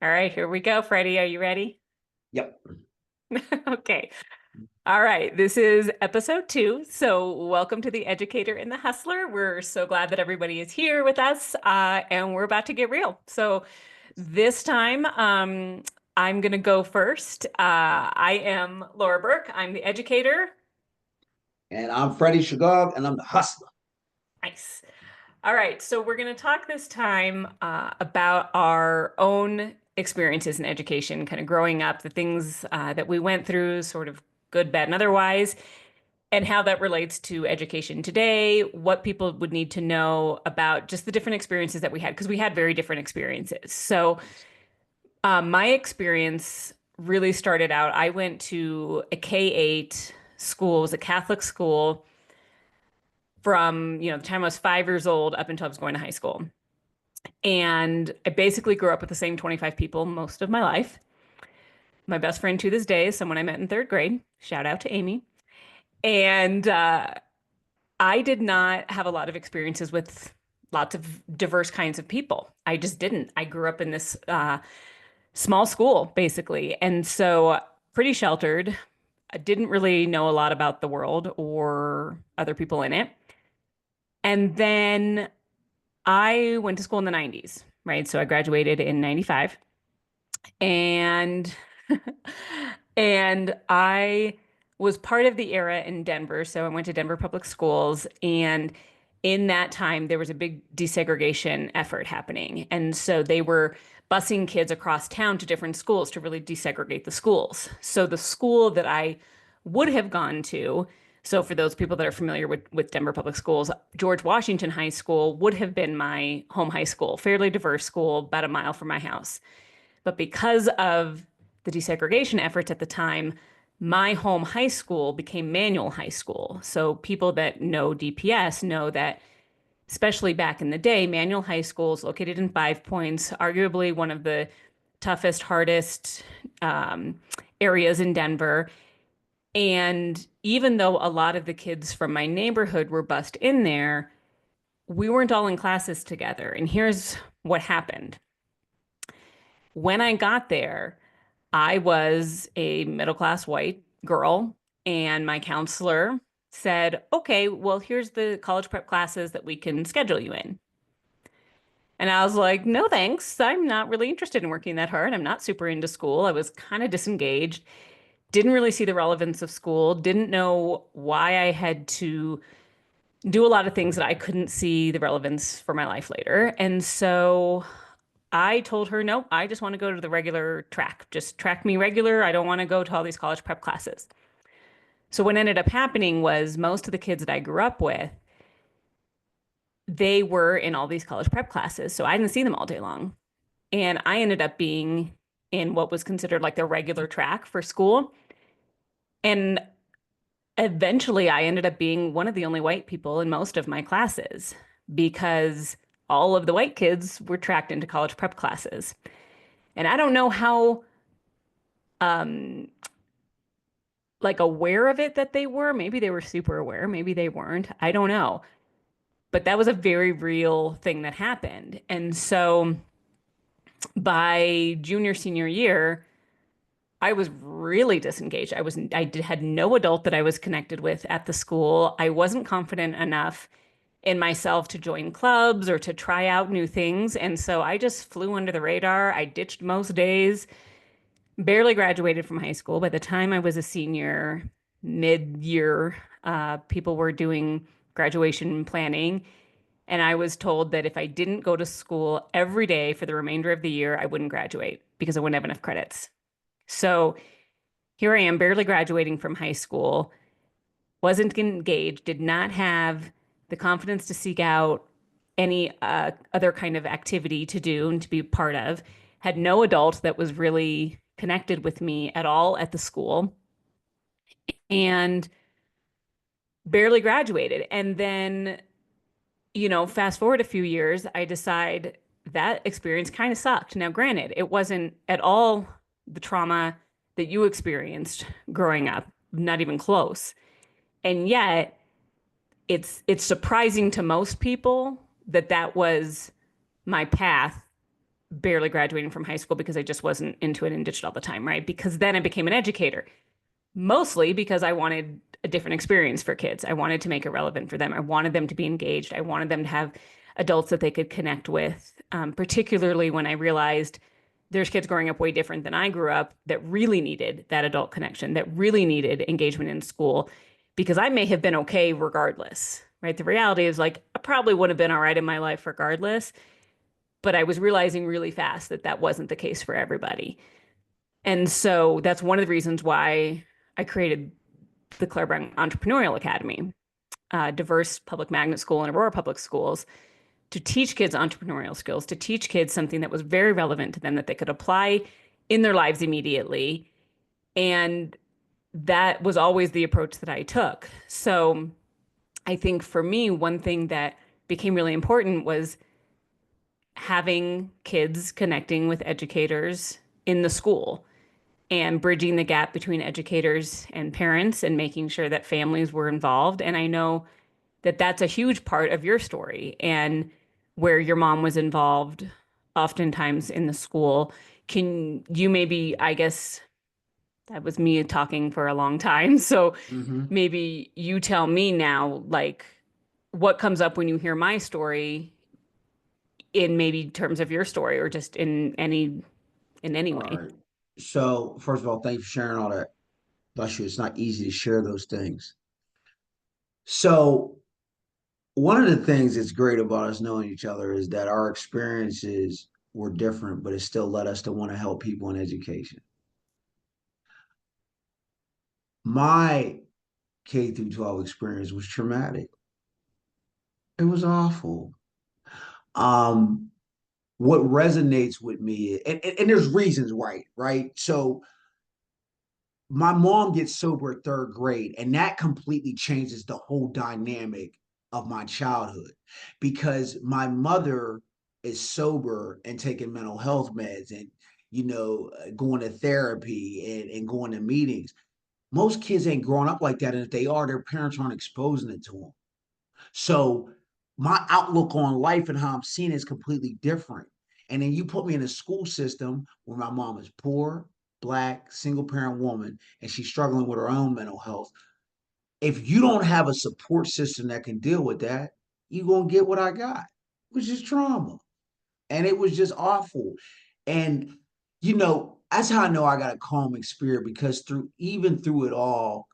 All right, here we go, Freddie. Are you ready? Yep. Okay. All right. This is episode 2. So, welcome to The Educator and the Hustler. We're so glad that everybody is here with us, and we're about to get real. So, this time, I'm going to go first. I am Laura Burke. I'm the educator. And I'm Freddy Shagog, and I'm the hustler. Nice. All right, so we're going to talk this time about our own experiences in education, kind of growing up, the things that we went through, sort of good, bad, and otherwise, and how that relates to education today, what people would need to know about just the different experiences that we had, because we had very different experiences. So, my experience really started out, I went to a K-8 school, it was a Catholic school from, the time I was 5 years old up until I was going to high school. And I basically grew up with the same 25 people most of my life. My best friend to this day is someone I met in third grade. Shout out to Amy. And I did not have a lot of experiences with lots of diverse kinds of people. I just didn't. I grew up in this small school, basically. And so pretty sheltered. I didn't really know a lot about the world or other people in it. And then I went to school in the 90s, right? So I graduated in 95. And and I was part of the era in Denver. So I went to Denver Public Schools, and in that time there was a big desegregation effort happening. And so they were busing kids across town to different schools to really desegregate the schools. So the school that I would have gone to, so for those people that are familiar with Denver Public Schools, George Washington High School would have been my home high school, fairly diverse school, about a mile from my house. But because of the desegregation efforts at the time, my home high school became manual high school. So people that know DPS know that, especially back in the day, manual high schools located in Five Points, arguably one of the toughest, hardest um, areas in Denver. And even though a lot of the kids from my neighborhood were bused in there, we weren't all in classes together. And here's what happened. When I got there, I was a middle class white girl, and my counselor said, okay, well, here's the college prep classes that we can schedule you in. And I was like, no, thanks. I'm not really interested in working that hard. I'm not super into school. I was kind of disengaged, didn't really see the relevance of school, didn't know why I had to do a lot of things that I couldn't see the relevance for my life later. And so I told her, no, I just want to go to the regular track. Just track me regular. I don't want to go to all these college prep classes. So what ended up happening was most of the kids that I grew up with, they were in all these college prep classes. So I didn't see them all day long. And I ended up being in what was considered like the regular track for school. And eventually I ended up being one of the only white people in most of my classes because all of the white kids were tracked into college prep classes. And I don't know how um like aware of it that they were. Maybe they were super aware, maybe they weren't. I don't know. But that was a very real thing that happened. And so by junior, senior year, I was really disengaged. Had no adult that I was connected with at the school. I wasn't confident enough in myself to join clubs or to try out new things. And so I just flew under the radar. I ditched most days, barely graduated from high school. By the time I was a senior, mid-year, people were doing graduation planning. And I was told that if I didn't go to school every day for the remainder of the year, I wouldn't graduate because I wouldn't have enough credits. So here I am, barely graduating from high school, wasn't engaged, did not have the confidence to seek out any other kind of activity to do and to be part of, had no adult that was really connected with me at all at the school, and barely graduated. And then, fast forward a few years, I decide that experience kind of sucked. Now, granted, it wasn't at all the trauma that you experienced growing up, not even close. And yet, it's surprising to most people that that was my path barely graduating from high school because I just wasn't into it and ditched all the time, right? Because then I became an educator, mostly because I wanted a different experience for kids. I wanted to make it relevant for them. I wanted them to be engaged. I wanted them to have adults that they could connect with, particularly when I realized there's kids growing up way different than I grew up that really needed that adult connection, that really needed engagement in school, because I may have been okay regardless, right? The reality is like I probably would have been all right in my life regardless, but I was realizing really fast that that wasn't the case for everybody. And so that's one of the reasons why I created the Claire Brown Entrepreneurial Academy, diverse public magnet school and Aurora Public Schools, to teach kids entrepreneurial skills, to teach kids something that was very relevant to them that they could apply in their lives immediately. And that was always the approach that I took. So I think for me, one thing that became really important was having kids connecting with educators in the school and bridging the gap between educators and parents and making sure that families were involved. And I know that that's a huge part of your story and where your mom was involved oftentimes in the school. Can you maybe, I guess that was me talking for a long time. So Mm-hmm. maybe you tell me now, like, what comes up when you hear my story in maybe terms of your story or just in any All way. right. So, first of all, thank you for sharing all that. Bless you. It's not easy to share those things. So, one of the things that's great about us knowing each other is that our experiences were different, but it still led us to want to help people in education. My K through 12 experience was traumatic. It was awful. Um, what resonates with me, and there's reasons, right? So my mom gets sober at third grade, and that completely changes the whole dynamic of my childhood because my mother is sober and taking mental health meds and going to therapy and going to meetings. Most kids ain't growing up like that, and if they are, their parents aren't exposing it to them. So my outlook on life and how I'm seeing it is completely different. And then you put me in a school system where my mom is poor, black, single parent woman, and she's struggling with her own mental health. If you don't have a support system that can deal with that, you're going to get what I got, which is trauma. And it was just awful. And, that's how I know I got a calming spirit because even through it all,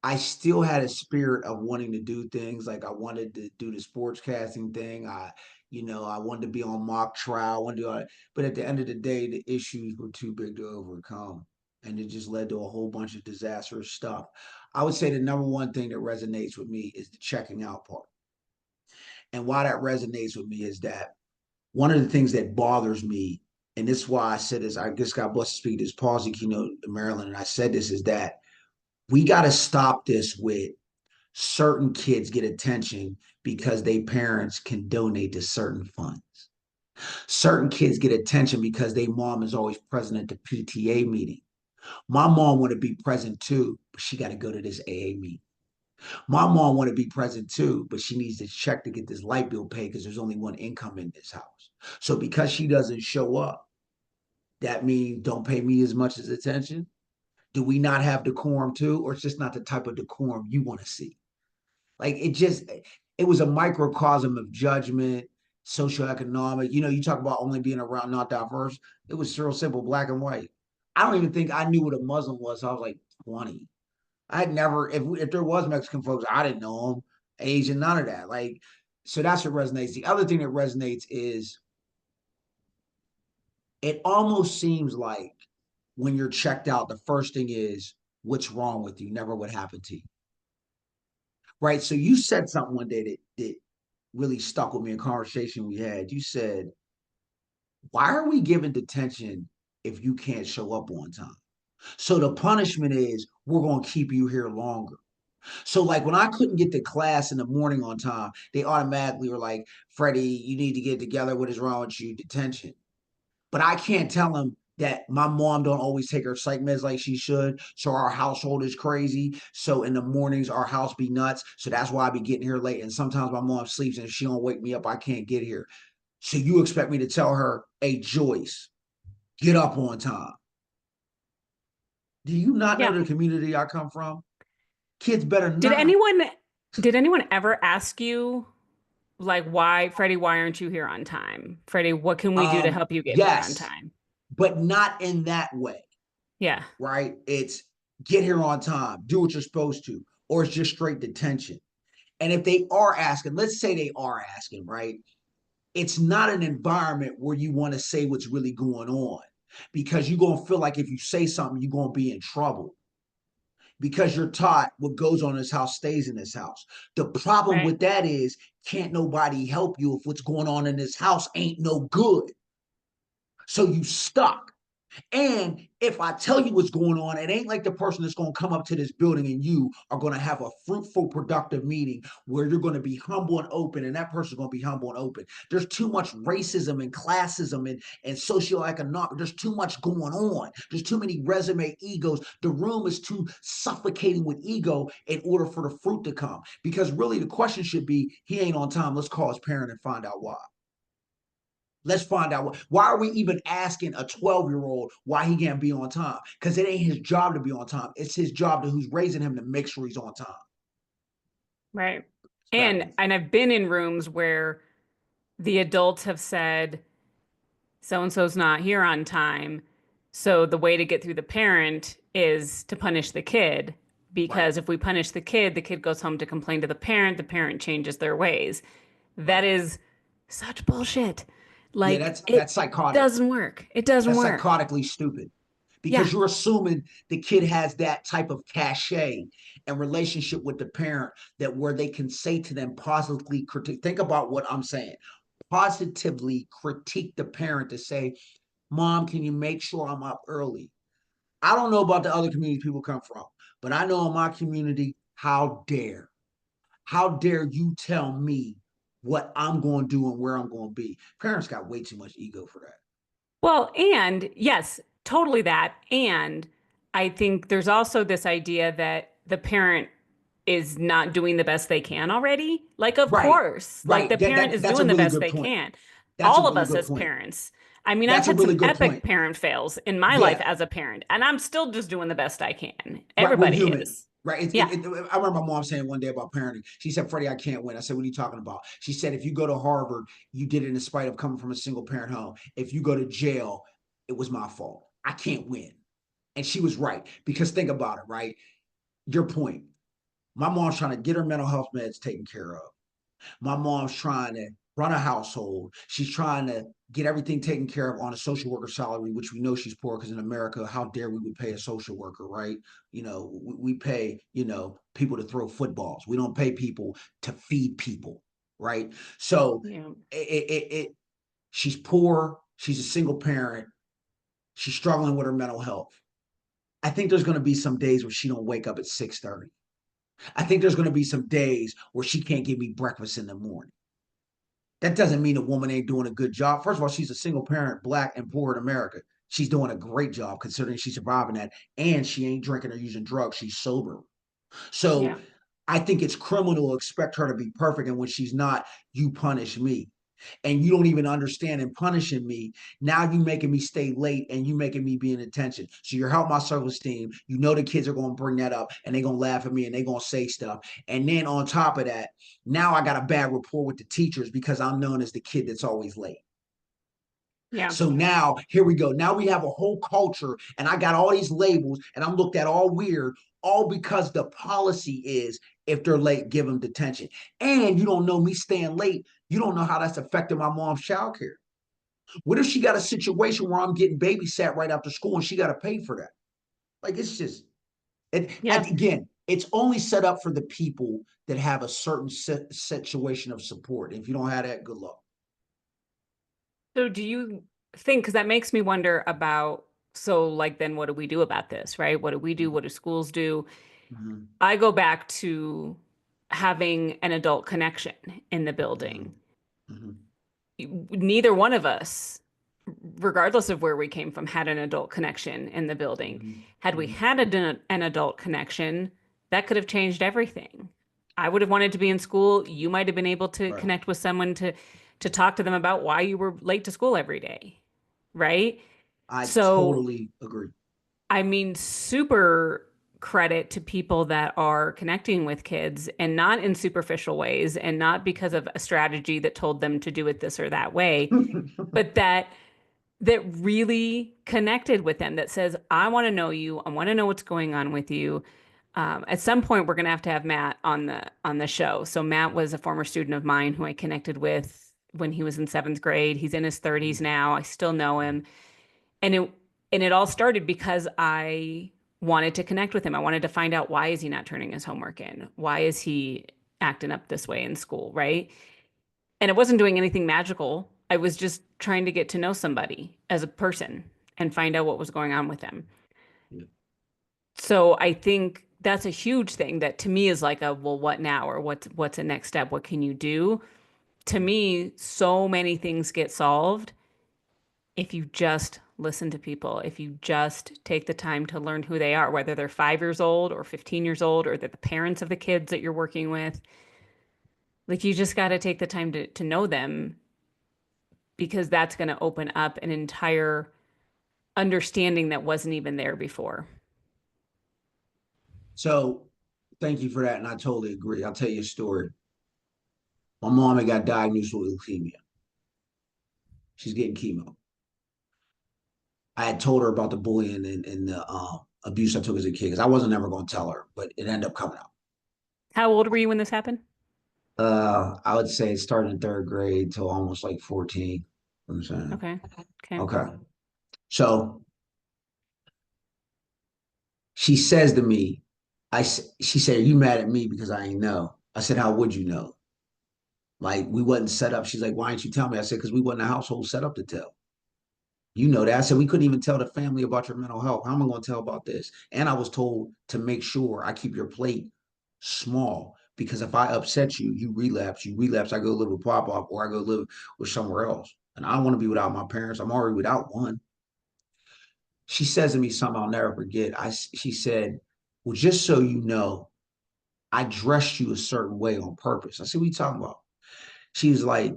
I still had a spirit of wanting to do things. Like I wanted to do the sports casting thing. I wanted to be on mock trial. I wanted to do all that. But at the end of the day, the issues were too big to overcome. And it just led to a whole bunch of disastrous stuff. I would say the number one thing that resonates with me is the checking out part. And why that resonates with me is that one of the things that bothers me, and this is why I said this, I guess God bless to speak this palsy keynote in Maryland, and I said this, is that we got to stop this with certain kids get attention because their parents can donate to certain funds. Certain kids get attention because their mom is always present at the PTA meeting. My mom want to be present too, but she got to go to this AA meeting. My mom want to be present too, but she needs to check to get this light bill paid because there's only one income in this house. So because she doesn't show up, that means don't pay me as much as attention. Do we not have decorum too, or it's just not the type of decorum you want to see? Like it was a microcosm of judgment, socioeconomic. You talk about only being around not diverse. It was real simple, black and white. I don't even think I knew what a Muslim was. So I was like 20. I had never, if there was Mexican folks, I didn't know them. Asian, none of that. Like, so that's what resonates. The other thing that resonates is it almost seems like when you're checked out, the first thing is what's wrong with you, never what happened to you. Right. So you said something one day that really stuck with me in a conversation we had. You said, why are we giving detention if you can't show up on time? So the punishment is we're going to keep you here longer. So like when I couldn't get to class in the morning on time, they automatically were like, Freddie, you need to get together. What is wrong with you? Detention. But I can't tell them that my mom don't always take her psych meds like she should. So our household is crazy. So in the mornings, our house be nuts. So that's why I be getting here late. And sometimes my mom sleeps and if she don't wake me up, I can't get here. So you expect me to tell her, hey, Joyce, get up on time. Do you not know Yeah. the community I come from? Kids better Did not. anyone did anyone ever ask you like why, Freddie, why aren't you here on time? Freddie, what can we do to help you get here on Yes, time? but not in that way, Yeah. right? It's get here on time, do what you're supposed to, or it's just straight detention. And if they are asking, let's say they are asking, right? It's not an environment where you want to say what's really going on because you're going to feel like if you say something, you're going to be in trouble because you're taught what goes on in this house stays in this house. The problem Right. with that is, can't nobody help you if what's going on in this house ain't no good. So you stuck. And if I tell you what's going on, it ain't like the person that's going to come up to this building and you are going to have a fruitful, productive meeting where you're going to be humble and open, and that person's going to be humble and open. There's too much racism and classism and socioeconomic. There's too much going on. There's too many resume egos. The room is too suffocating with ego in order for the fruit to come. Because really, the question should be, he ain't on time. Let's call his parent and find out why. Let's find out why are we even asking a 12-year-old why he can't be on time? Because it ain't his job to be on time. It's his job to who's raising him to make sure he's on time. Right. It's back to you. And I've been in rooms where the adults have said so and so's not here on time. So the way to get through the parent is to punish the kid. Right, Because if we punish the kid goes home to complain to the parent changes their ways. right. That is such bullshit. Yeah, Like that's it psychotic. doesn't work. It doesn't That's work. psychotically stupid. Yeah. Because you're assuming the kid has that type of cachet and relationship with the parent that where they can say to them positively critique. Think about what I'm saying. Positively critique the parent to say, Mom, can you make sure I'm up early? I don't know about the other communities people come from, but I know in my community, how dare you tell me what I'm going to do and where I'm going to be? Parents got way too much ego for that. Well, and yes, totally that. And I think there's also this idea that the parent is not doing the best they can already. Like, of Right, course, like the right. That, parent that is that's a doing the really best good they point. can. That's a All of really us good as point. parents. I mean, I've That's a had really some good epic point. parent fails in my life Yeah, as a parent, and I'm still just doing the best I can. right. We're Everybody human. is. Right. Yeah. I remember my mom saying one day about parenting. She said, Freddie, I can't win. I said, what are you talking about? She said, if you go to Harvard, you did it in spite of coming from a single parent home. If you go to jail, it was my fault. I can't win. And she was right. Because think about it, right? Your point. My mom's trying to get her mental health meds taken care of. My mom's trying to run a household. She's trying to get everything taken care of on a social worker salary, which we know she's poor because in America, how dare we would pay a social worker, right? We pay, people to throw footballs. We don't pay people to feed people, right? So Yeah. she's poor. She's a single parent. She's struggling with her mental health. I think there's going to be some days where she don't wake up at 6:30. I think there's going to be some days where she can't give me breakfast in the morning. That doesn't mean a woman ain't doing a good job. First of all, she's a single parent, black and poor in America. She's doing a great job considering she's surviving that, and she ain't drinking or using drugs. She's sober. So Yeah. I think it's criminal to expect her to be perfect, and when she's not, you punish me. And you don't even understand in punishing me. Now you making me stay late and you making me be in attention. So you're helping my self-esteem. You know the kids are going to bring that up and they're going to laugh at me and they're going to say stuff. And then on top of that, now I got a bad rapport with the teachers because I'm known as the kid that's always late. Yeah. So now here we go. Now we have a whole culture, and I got all these labels, and I'm looked at all weird, all because the policy is if they're late, give them detention. And you don't know me staying late. You don't know how that's affecting my mom's childcare. What if she got a situation where I'm getting babysat right after school and she got to pay for that? Like it's just Yeah. again, it's only set up for the people that have a certain situation of support. If you don't have that, good luck. So do you think, because that makes me wonder about, so like then what do we do about this, right? What do we do? What do schools do? Mm-hmm. I go back to having an adult connection in the Mm-hmm. building. Mm-hmm. Neither one of us, regardless of where we came from, had an adult connection in the building. Mm-hmm. Had we Mm-hmm. had an adult connection, that could have changed everything. I would have wanted to be in school. You might have been able to Right. connect with someone to talk to them about why you were late to school every day, right? I So, totally agree. I mean, super credit to people that are connecting with kids and not in superficial ways and not because of a strategy that told them to do it this or that way, but that really connected with them, that says, I want to know you. I want to know what's going on with you. At some point, we're going to have Matt on the show. So Matt was a former student of mine who I connected with when he was in seventh grade. He's in his 30s now. I still know him, and it all started because I wanted to connect with him. I wanted to find out, why is he not turning his homework in? Why is he acting up this way in school, right? And it wasn't doing anything magical. I was just trying to get to know somebody as a person and find out what was going on with them. Yeah. So I think that's a huge thing that to me is like a, well, what now? Or what's a next step? What can you do? To me, so many things get solved if you just listen to people, if you just take the time to learn who they are, whether they're 5 years old or 15 years old, or they're the parents of the kids that you're working with. Like, you just got to take the time to know them, because that's going to open up an entire understanding that wasn't even there before. So thank you for that. And I totally agree. I'll tell you a story. My mom had got diagnosed with leukemia. She's getting chemo. I had told her about the bullying and the abuse I took as a kid because I wasn't ever going to tell her, but it ended up coming out. How old were you when this happened? I would say it started in third grade till almost like 14. You know what I'm saying? Okay. Okay. Okay. So she says to me, she said, "Are you mad at me because I ain't know?" I said, "How would you know? Like we wasn't set up." She's like, "Why didn't you tell me?" I said, "Because we wasn't a household set up to tell." You know that. I said, "We couldn't even tell the family about your mental health. How am I going to tell about this?" And I was told to make sure I keep your plate small because if I upset you, you relapse. You relapse, I go live with Pop Pop or I go live with somewhere else. And I don't want to be without my parents. I'm already without one. She says to me something I'll never forget. She said, "Well, just so you know, I dressed you a certain way on purpose." I said, "What are you talking about?" She was like,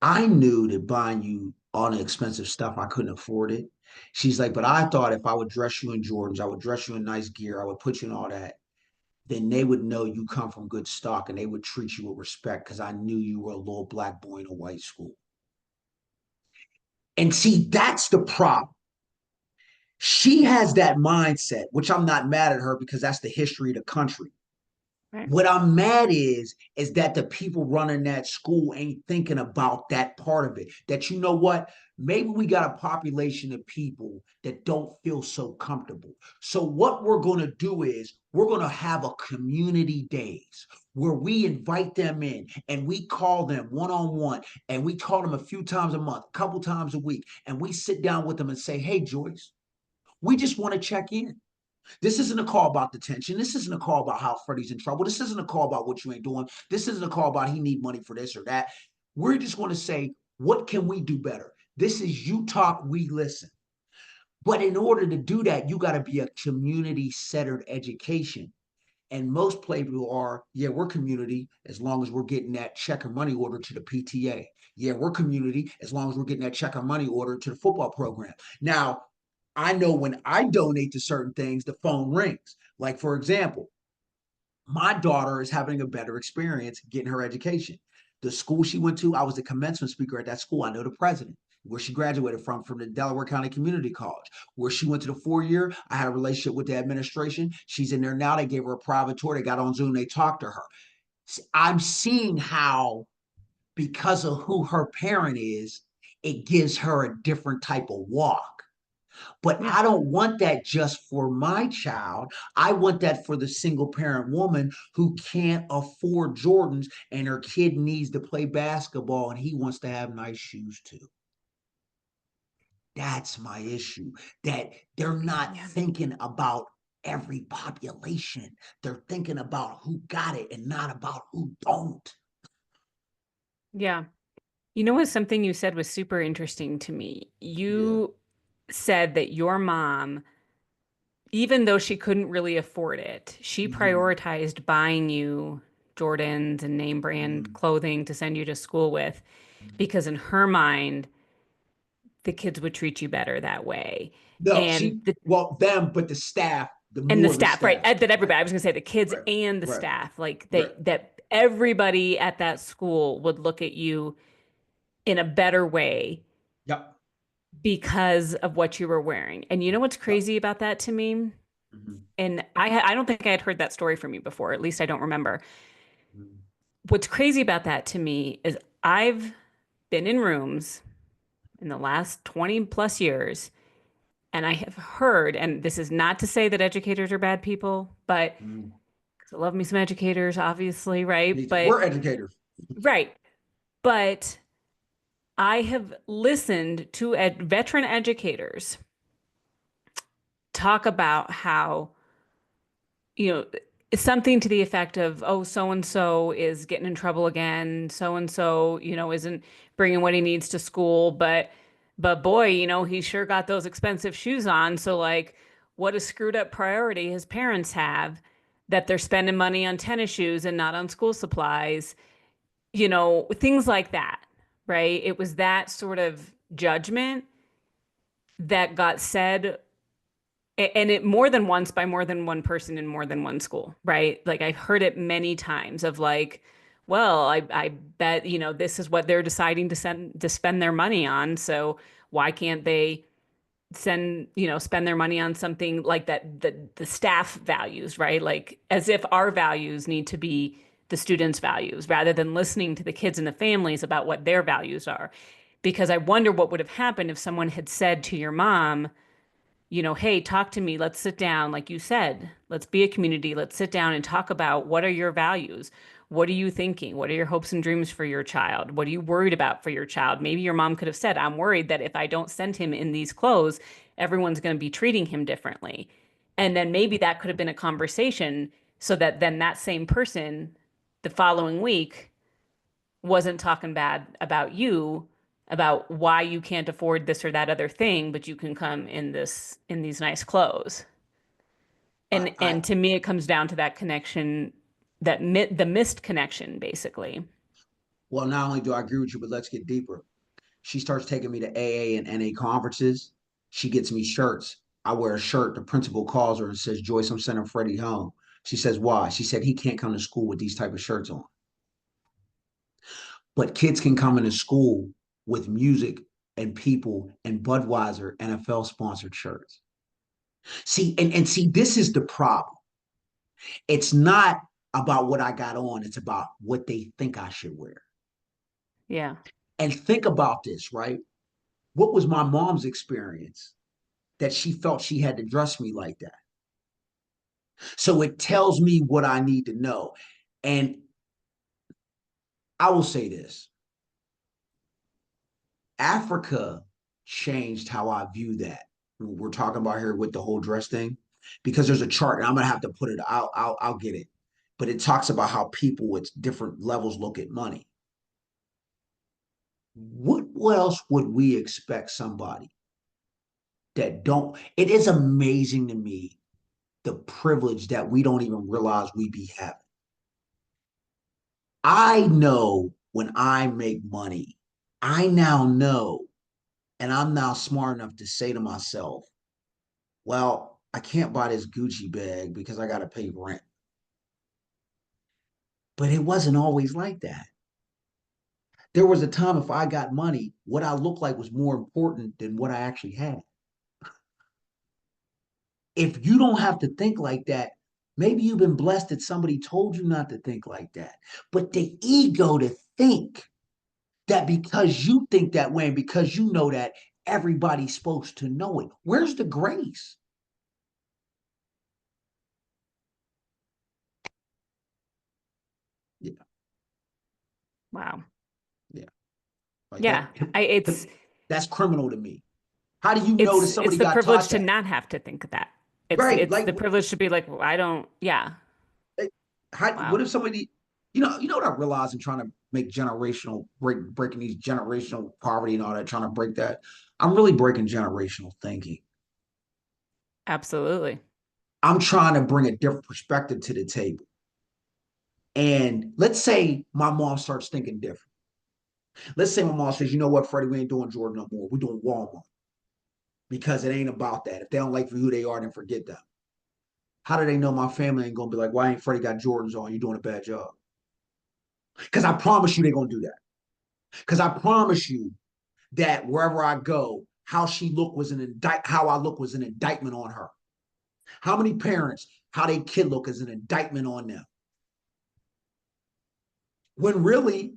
"I knew that buying you all the expensive stuff, I couldn't afford it." She's like, "But I thought if I would dress you in Jordans, I would dress you in nice gear, I would put you in all that, then they would know you come from good stock and they would treat you with respect because I knew you were a little black boy in a white school." And see, that's the problem. She has that mindset, which I'm not mad at her because that's the history of the country. Right. What I'm mad is that the people running that school ain't thinking about that part of it. That you know what? Maybe we got a population of people that don't feel so comfortable. So what we're going to do is we're going to have a community days where we invite them in and we call them one on one and we call them a few times a month, a couple times a week, and we sit down with them and say, "Hey, Joyce, we just want to check in. This isn't a call about detention. This isn't a call about how Freddy's in trouble. This isn't a call about what you ain't doing. This isn't a call about he need money for this or that. We're just going to say, what can we do better? This is you talk, we listen." But in order to do that, you got to be a community-centered education. And most people are, yeah, we're community as long as we're getting that check or money order to the PTA. Yeah, we're community as long as we're getting that check or money order to the football program. Now, I know when I donate to certain things, the phone rings. Like, for example, my daughter is having a better experience getting her education. The school she went to, I was the commencement speaker at that school. I know the president. Where she graduated from the Delaware County Community College. Where she went to the 4 year, I had a relationship with the administration. She's in there now. They gave her a private tour. They got on Zoom. They talked to her. I'm seeing how, because of who her parent is, it gives her a different type of walk. But Yeah. I don't want that just for my child. I want that for the single parent woman who can't afford Jordans and her kid needs to play basketball and he wants to have nice shoes too. That's my issue. That they're not Yeah. thinking about every population. They're thinking about who got it and not about who don't. Yeah. You know what? Something you said was super interesting to me. Yeah. You said that your mom, even though she couldn't really afford it, she Mm-hmm. prioritized buying you Jordans and name brand Mm-hmm. clothing to send you to school with. because in her mind, the kids would treat you better that way. No, And she, well, them, but the staff, the the more the staff, right? staff. That Right, everybody, I was gonna say the kids right, and the right, staff, like right. that everybody at that school would look at you in a better way Yep, because of what you were wearing. And you know what's yep. crazy about that to me? Mhm, And I don't think I had heard that story from you before. At least I don't remember. mhm, What's crazy about that to me is I've been in rooms in the last 20 plus years, and I have heard, and this is not to say that educators are bad people, but mhm. 'cause I love me some educators, obviously, right? Me too. We're But educators. right. But I have listened to veteran educators talk about how, you know, something to the effect of, oh, so and so is getting in trouble again. So and so, isn't bringing what he needs to school, but boy, he sure got those expensive shoes on. So like, what a screwed up priority his parents have that they're spending money on tennis shoes and not on school supplies, things like that, right? It was that sort of judgment that got said, and it more than once by more than one person in more than one school, right? Like I've heard it many times of like, well, I bet, this is what they're deciding to spend their money on. So why can't they spend their money on something like that, the staff values, right? Like as if our values need to be the students' values rather than listening to the kids and the families about what their values are. Because I wonder what would have happened if someone had said to your mom, hey, talk to me. Let's sit down. Like you said, let's be a community. Let's sit down and talk about what are your values? What are you thinking? What are your hopes and dreams for your child? What are you worried about for your child? Maybe your mom could have said, I'm worried that if I don't send him in these clothes, everyone's going to be treating him differently. And then maybe that could have been a conversation so that then that same person the following week wasn't talking bad about you, about why you can't afford this or that other thing, but you can come in these nice clothes. And I to me, it comes down to that connection, the missed connection, basically. well, not only do I agree with you, but let's get deeper. She starts taking me to AA and NA conferences. She gets me shirts. I wear a shirt. The principal calls her and says, Joyce, I'm sending Freddie home. She says, why? She said he can't come to school with these type of shirts on. But kids can come into school with music and people and Budweiser NFL sponsored shirts. See, and see, this is the problem. It's not about what I got on, it's about what they think I should wear. Yeah. And think about this, right? What was my mom's experience that she felt she had to dress me like that? So it tells me what I need to know. And I will say this: Africa changed how I view that. We're talking about here with the whole dress thing, because there's a chart, and I'm gonna have to put it. I'll get it, but it talks about how people with different levels look at money. What else would we expect somebody that don't? It is amazing to me the privilege that we don't even realize we be having. I know when I make money, I now know, and I'm now smart enough to say to myself, well, I can't buy this Gucci bag because I got to pay rent. But it wasn't always like that. There was a time if I got money, what I looked like was more important than what I actually had. If you don't have to think like that, maybe you've been blessed that somebody told you not to think like that. But the ego to think that because you think that way and because you know that, everybody's supposed to know it. Where's the grace? Yeah, Wow. yeah. Like Yeah. that, I that's criminal to me. How do you know that it's somebody the got privilege taught to that? not have to think that. Right. It's Like, the privilege to be like, well, I don't, yeah. what Wow. if somebody, you know what I realized in trying to make breaking these generational poverty and all that, trying to break that. I'm really breaking generational thinking. Absolutely. I'm trying to bring a different perspective to the table. And let's say my mom starts thinking different. Let's say my mom says, you know what, Freddie, we ain't doing Jordan no more. We're doing Walmart because it ain't about that. If they don't like who they are, then forget them. How do they know my family ain't gonna be like, why ain't Freddie got Jordans on? You're doing a bad job. Because I promise you they're gonna do that. Because I promise you that wherever I go, how I look was an indictment on her. How many parents, how they kid look is an indictment on them. When really,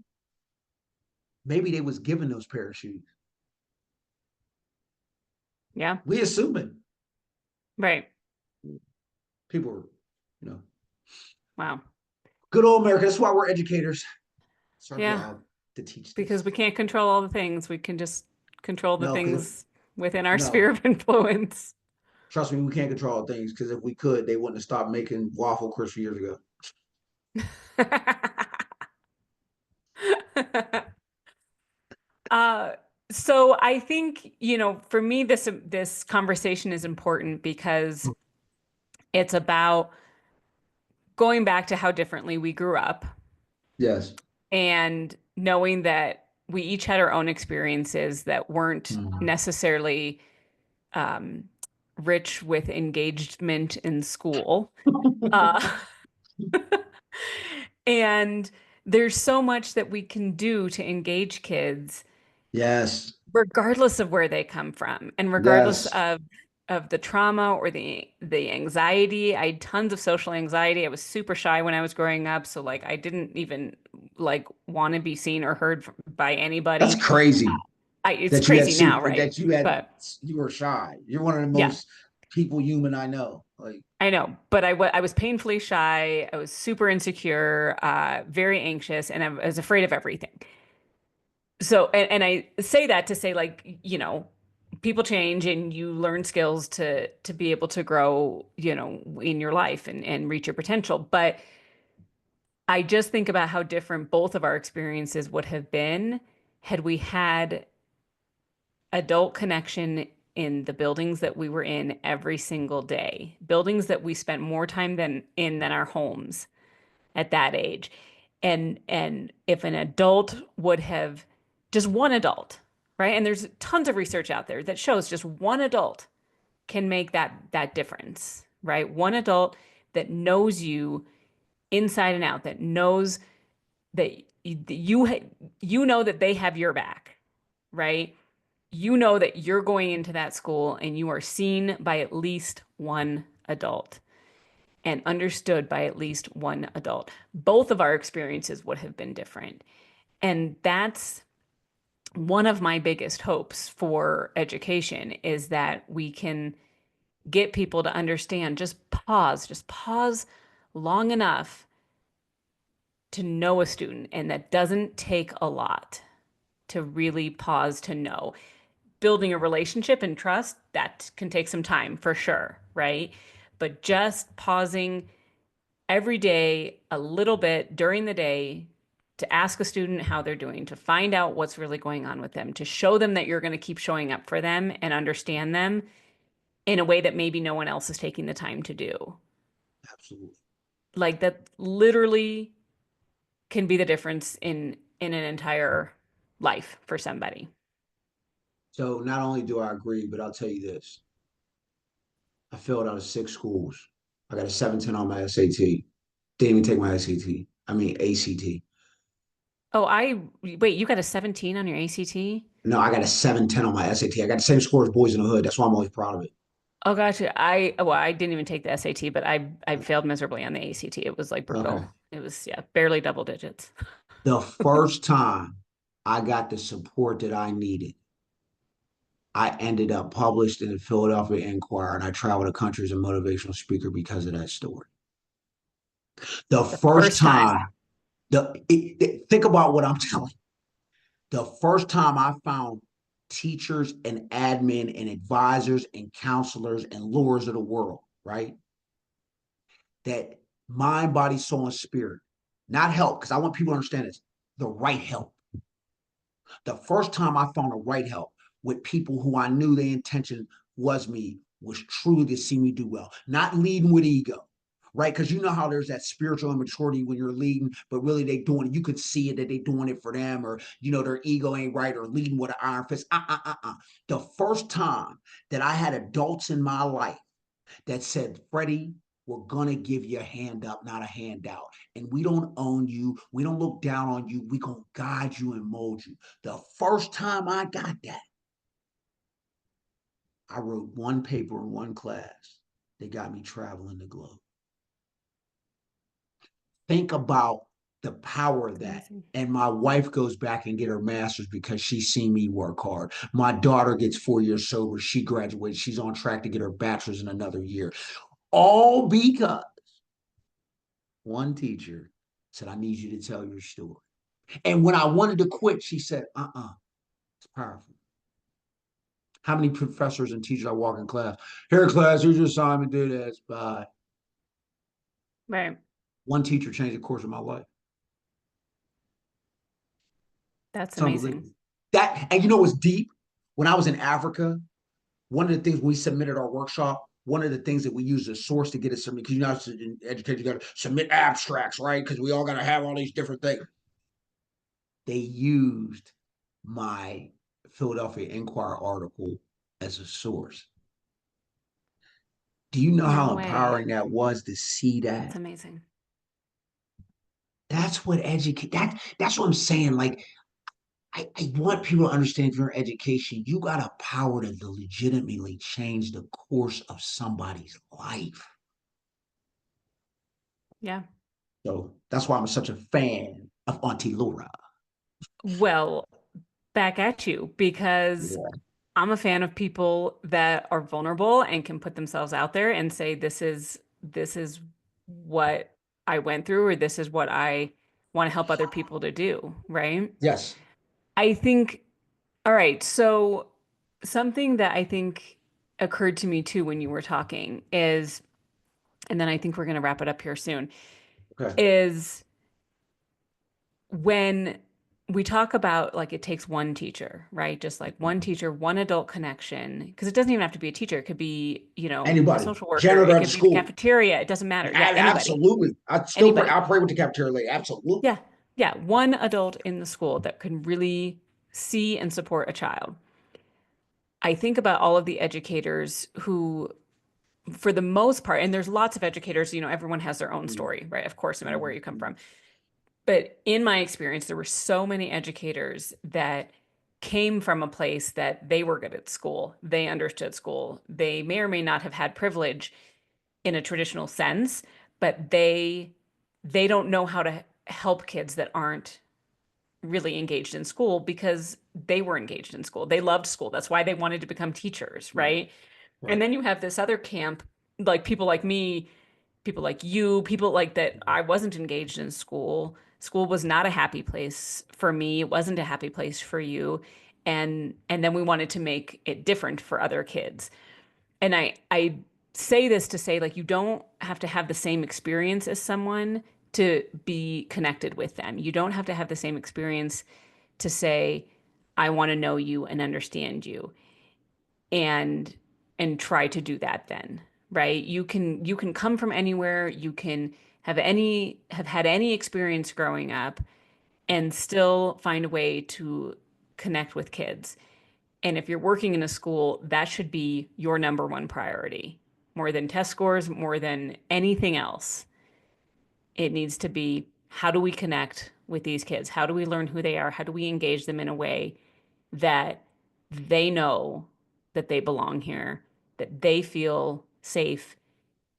maybe they was given those pair of shoes. Yeah. We assuming Right. people are, you know, Wow. good old America. That's why we're educators. It's our Yeah. job to teach Because this. we can't control all the things. We can just control the No, because things within our sphere no, of influence. trust me, we can't control things. Because if we could, they wouldn't have stopped making waffle crisps years ago. Uh, so I think, for me, this conversation is important because it's about going back to how differently we grew up Yes. and knowing that we each had our own experiences that weren't Mhm. necessarily um, rich with engagement in school. Uh, and there's so much that we can do to engage kids Yes. regardless of where they come from and regardless Yes. of the trauma or the anxiety. I had tons of social anxiety. I was super shy when I was growing up, so like I didn't even like want to be seen or heard by That's anybody. crazy It's crazy now, right? But you were shy. You're one of the yeah, most people human I know. Like I know. But I was painfully shy. I was super insecure, very anxious, and I was afraid of everything. So, and I say that to say like, people change and you learn skills to be able to grow, in your life and reach your potential. But I just think about how different both of our experiences would have been had we had adult connection in the buildings that we were in every single day, buildings that we spent more time than our homes at that age. And if an adult would have just one adult, right? And there's tons of research out there that shows just one adult can make that difference, right? One adult that knows you inside and out, that knows that you know that they have your back, right? You know that you're going into that school and you are seen by at least one adult and understood by at least one adult. Both of our experiences would have been different. And that's one of my biggest hopes for education is that we can get people to understand, just pause long enough to know a student. And that doesn't take a lot to really pause to know. Building a relationship and trust, that can take some time for sure, right? But just pausing every day, a little bit during the day, to ask a student how they're doing, to find out what's really going on with them, to show them that you're going to keep showing up for them and understand them in a way that maybe no one else is taking the time to do. absolutely. Like that literally can be the difference in an entire life for somebody. So not only do I agree, but I'll tell you this. I failed out of 6 schools. I got a 710 on my SAT. Didn't even take my SAT. I mean ACT. Oh, I wait, you got a 17 on your ACT? No, I got a 710 on my SAT. I got the same score as Boys in the Hood. That's why I'm always proud of it. Oh, gotcha. I didn't even take the SAT, but I failed miserably on the ACT. It was like Okay. brutal. It was, yeah, barely double digits. The first time I got the support that I needed, I ended up published in the Philadelphia Inquirer, and I traveled the country as a motivational speaker because of that story. The The first first time. time, think about what I'm telling you. The first time I found teachers and admin and advisors and counselors and lures of the world, right? That mind, body, soul, and spirit, not help, because I want people to understand this, the right help. The first time I found the right help with people who I knew their intention was truly to see me do well, not leading with ego, right? Because you know how there's that spiritual immaturity when you're leading, but really they doing it. You could see it that they doing it for them, or their ego ain't right, or leading with an iron fist. The first time that I had adults in my life that said, Freddie, we're going to give you a hand up, not a handout. And we don't own you. We don't look down on you. We're going to guide you and mold you. The first time I got that, I wrote one paper in one class. They got me traveling the globe. Think about the power of It's that. amazing. And my wife goes back and get her master's because she's seen me work hard. My daughter gets 4 years sober. She graduates. She's on track to get her bachelor's in another year. All because one teacher said, I need you to tell your story. And when I wanted to quit, she said, it's powerful. How many professors and teachers I walk in class? Here, class, here's your assignment, do this. Bye. Right. One teacher changed the course of my life. That's It's amazing. unbelievable. That, and what's deep? When I was in Africa, one of the things we submitted our workshop, one of the things that we used as a source to get it submitted, because in education, you got to submit abstracts, right? Because we all got to have all these different things. They used my Philadelphia Inquirer article as a source. Do you know No how way. empowering that was to see That's that? amazing. That's what educate that's what I'm saying. Like I want people to understand if you're in education, you got a power to legitimately change the course of somebody's life. Yeah. So that's why I'm such a fan of Auntie Laura. Well, back at you because Yeah. I'm a fan of people that are vulnerable and can put themselves out there and say, this is what I went through, or this is what I want to help other people to do, right? Yes. I think, all right, so something that I think occurred to me too when you were talking is, and then I think we're going to wrap it up here soon, Okay. is when we talk about like it takes one teacher, right? Just like one teacher, one adult connection, because it doesn't even have to be a teacher. It could be, a Anybody. social worker. Janitor It at the could be the school. cafeteria. It doesn't matter. Yeah, anybody. Absolutely. I still pray. Anybody. I pray with the cafeteria lady. Absolutely. Yeah. Yeah. One adult in the school that can really see and support a child. I think about all of the educators who, for the most part, and there's lots of educators, everyone has their own Mhm. story, right? Of course, no matter where you come Mhm. from. But in my experience, there were so many educators that came from a place that they were good at school. They understood school. They may or may not have had privilege in a traditional sense, but they don't know how to help kids that aren't really engaged in school because they were engaged in school. They loved school. That's why they wanted to become teachers, Right. right? And Right. then you have this other camp, like people like me, people like you, people like that. I wasn't engaged in school. School was not a happy place for me. It wasn't a happy place for you. And then we wanted to make it different for other kids. And I say this to say like you don't have to have the same experience as someone to be connected with them. You don't have to have the same experience to say I want to know you and understand you and try to do that then, right? You can come from anywhere, you can have had any experience growing up and still find a way to connect with kids. And if you're working in a school, that should be your number one priority. More than test scores, more than anything else. It needs to be how do we connect with these kids? How do we learn who they are? How do we engage them in a way that they know that they belong here, that they feel safe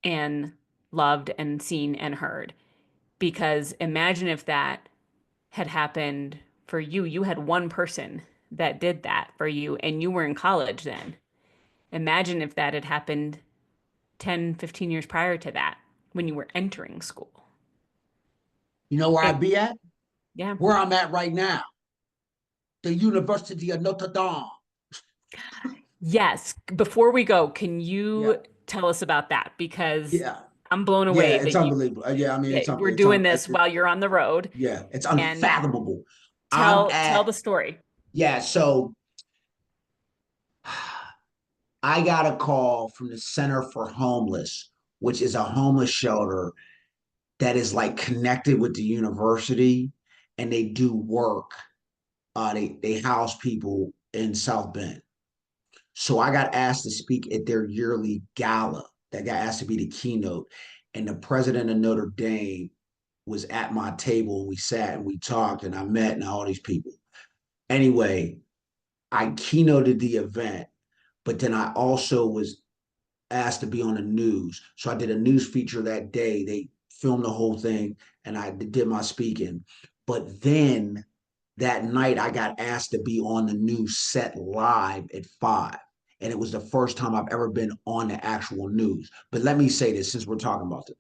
and loved and seen and heard? Because imagine if that had happened for you. You had one person that did that for you, and you were in college then. Imagine if that had happened 10, 15 years prior to that when you were entering school. You know where I'd It, be at? yeah. Where I'm at right now. The University of Notre Dame. Yes. Before we go, can Yeah. you tell us about that? Because Yeah. I'm blown Yeah. away It's that you unbelievable. Yeah. I mean, that we're it's doing this while you're on the road. yeah, it's And unfathomable. I'm tell at the story. yeah. So I got a call from the Center for Homeless which is a homeless shelter that is like connected with the university, and they do work. They house people in South Bend. So I got asked to speak at their yearly gala. That got asked to be the keynote, and the president of Notre Dame was at my table. And we sat and we talked, and I met and all these people. Anyway, I keynoted the event, but then I also was asked to be on the news. So I did a news feature that day. They filmed the whole thing and I did my speaking. But then that night I got asked to be on the news set live at 5. And it was the first time I've ever been on the actual news. But let me say this since we're talking about this.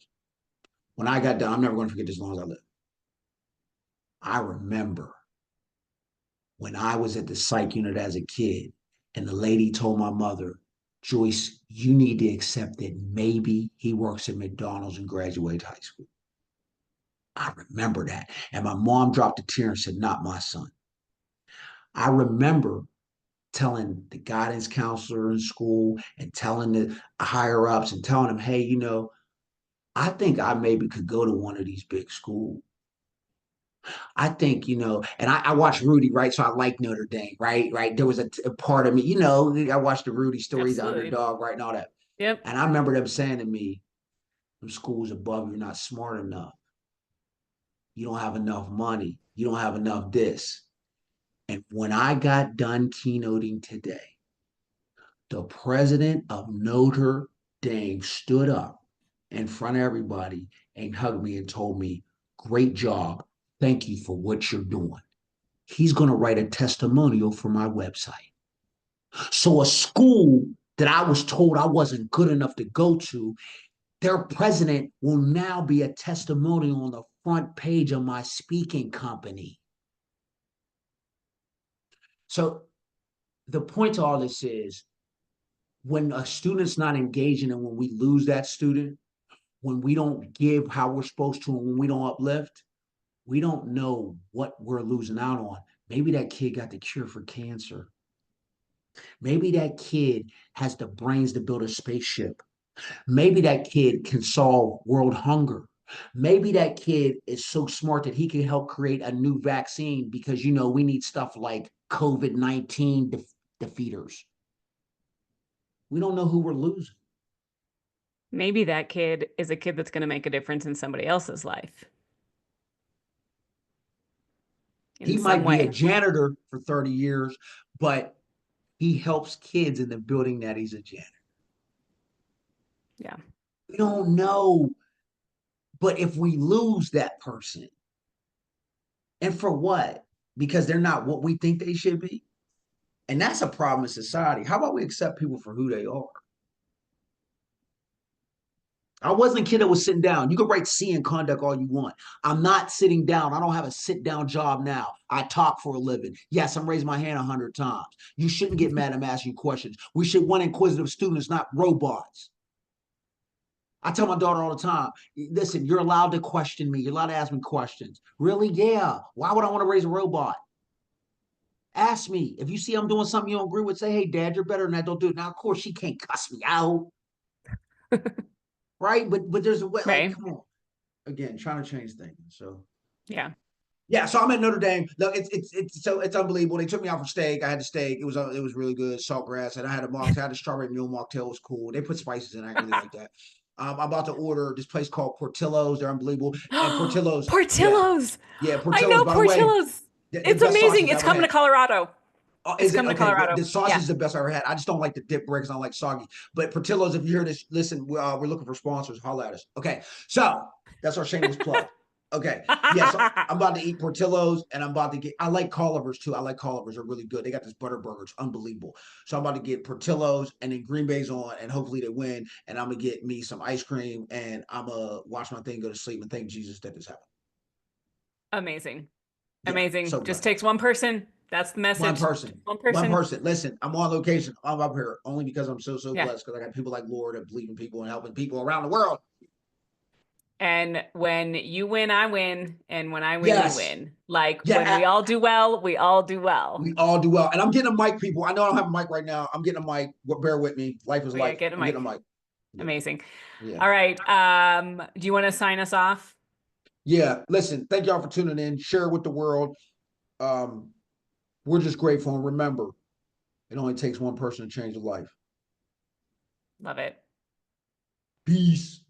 When I got done, I'm never going to forget this as long as I live. I remember when I was at the psych unit as a kid, and the lady told my mother, Joyce, you need to accept that maybe he works at McDonald's and graduates high school. I remember that. And my mom dropped a tear and said, not my son. I remember telling the guidance counselor in school and telling the higher ups and telling them, hey, I think I maybe could go to one of these big schools. I think, and I watched Rudy, right? So I like Notre Dame, right? Right. There was a part of me, I watched the Rudy story, the Absolutely. underdog, right? And all that. Yep. And I remember them saying to me, them schools above, you're not smart enough. You don't have enough money. You don't have enough this. And when I got done keynoting today, the president of Notre Dame stood up in front of everybody and hugged me and told me, great job. Thank you for what you're doing. He's going to write a testimonial for my website. So a school that I was told I wasn't good enough to go to, their president will now be a testimonial on the front page of my speaking company. So the point to all this is when a student's not engaging and when we lose that student, when we don't give how we're supposed to and when we don't uplift, we don't know what we're losing out on. Maybe that kid got the cure for cancer. Maybe that kid has the brains to build a spaceship. Maybe that kid can solve world hunger. Maybe that kid is so smart that he can help create a new vaccine because, we need stuff like COVID-19 defeaters. We don't know who we're losing. Maybe that kid is a kid that's going to make a difference in somebody else's life He in some might be a way. janitor for 30 years, but he helps kids in the building that he's a janitor. Yeah. We don't know. But if we lose that person, and for what? Because they're not what we think they should be. And that's a problem in society. How about we accept people for who they are? I wasn't a kid that was sitting down. You can write C in conduct all you want. I'm not sitting down. I don't have a sit down job now. I talk for a living. Yes, I'm raising my hand 100 times. You shouldn't get mad at me asking questions. We should want inquisitive students, not robots. I tell my daughter all the time, listen, you're allowed to question me. You're allowed to ask me questions. Really? Yeah. Why would I want to raise a robot? Ask me. If you see I'm doing something you don't agree with, say, hey, Dad, you're better than that. Don't do it. Now, of course, she can't cuss me out. Right? But there's a way, like, Right. come on. Again, trying to change things. So Yeah. yeah, so I'm at Notre Dame. Look, it's unbelievable. They took me out for steak. I had the steak. It was really good, saltgrass, and I had a mocktail. I had a strawberry mule mocktail. It was cool. They put spices in. I really like that. I'm about to order this place called Portillo's. They're unbelievable. And Portillo's, yeah, Portillo's. yeah, I Portillo's. know By the way, Portillo's. the It's best amazing. sausage I It's ever coming to had. Colorado. Oh, It's is it coming to okay? The Colorado. sausage Yeah. is the best I ever had. I just don't like the dip bread because I don't like soggy. But Portillo's, if you hear this, listen, we're looking for sponsors. Holla at us. Okay, so that's our shameless plug. Okay, yeah, so I'm about to eat Portillo's and I'm about to get. I like Collivers too. I like Collivers; they're really good. They got this butter burger; it's unbelievable. So I'm about to get Portillo's and then Green Bay's on, and hopefully they win. And I'm gonna get me some ice cream and I'm gonna watch my thing, go to sleep, and thank Jesus that this happened. Amazing. Yeah, Amazing. so Just blessed. takes one person. That's the One message. Just person. one One person. person. Listen, I'm on location. I'm up here only because I'm so Yeah. blessed because I got people like Lord that believe in people and helping people around the world. And when you win, I win. And when I win, you Yes. win. Like when we Yeah. all do well, we all do well. We all do well. And I'm getting a mic, people. I know I don't have a mic right now. I'm getting a mic. Bear with me. Life is Oh, yeah, life. get a I'm getting mic. a mic. Yeah. Amazing. Yeah. All right. Do you want to sign us off? Yeah. Listen, thank y'all for tuning in. Share with the world. Um, we're just grateful. And remember, it only takes one person to change a life. Love it. Peace.